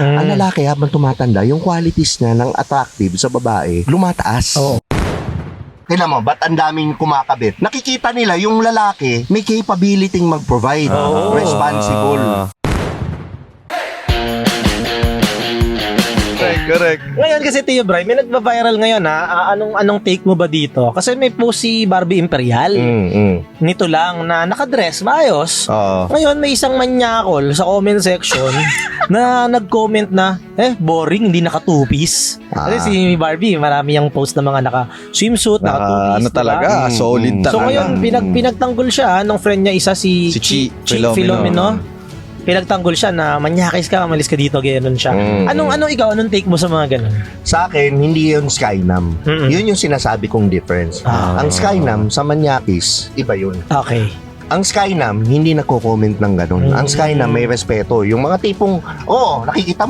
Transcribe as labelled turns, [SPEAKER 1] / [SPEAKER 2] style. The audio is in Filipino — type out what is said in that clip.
[SPEAKER 1] Ang lalaki habang tumatanda, yung qualities niya ng attractive sa babae, lumataas.
[SPEAKER 2] Oo.
[SPEAKER 1] Tignan mo, ba't ang daming kumakabit? Nakikita nila yung lalaki may capability mag-provide, responsible.
[SPEAKER 3] Correct.
[SPEAKER 2] Ngayon kasi Tio Bray, may nagba-viral ngayon ha. Anong take mo ba dito? Kasi may post si Barbie Imperial. Nito lang na nakadress, maayos. Ngayon may isang manyakol sa comment section na nag-comment na, boring, hindi naka-two-piece. Kasi si Barbie, marami yung post na mga naka-swimsuit, naka-two-piece.
[SPEAKER 3] Ano talaga, solid talaga.
[SPEAKER 2] So ngayon, pinagtanggol siya ng friend niya isa si
[SPEAKER 3] Chi
[SPEAKER 2] Filomeno. Pinagtanggol siya na manyakis ka, malis ka dito, gano'n siya. Anong take mo sa mga ganun?
[SPEAKER 1] Sa akin, hindi yun Skynam. Yun yung sinasabi kong difference. Ang Skynam sa manyakis, iba yun.
[SPEAKER 2] Okay.
[SPEAKER 1] Ang Skynam, hindi nagko-comment ng ganun. Ang Skynam may respeto. Yung mga tipong, nakikita mo,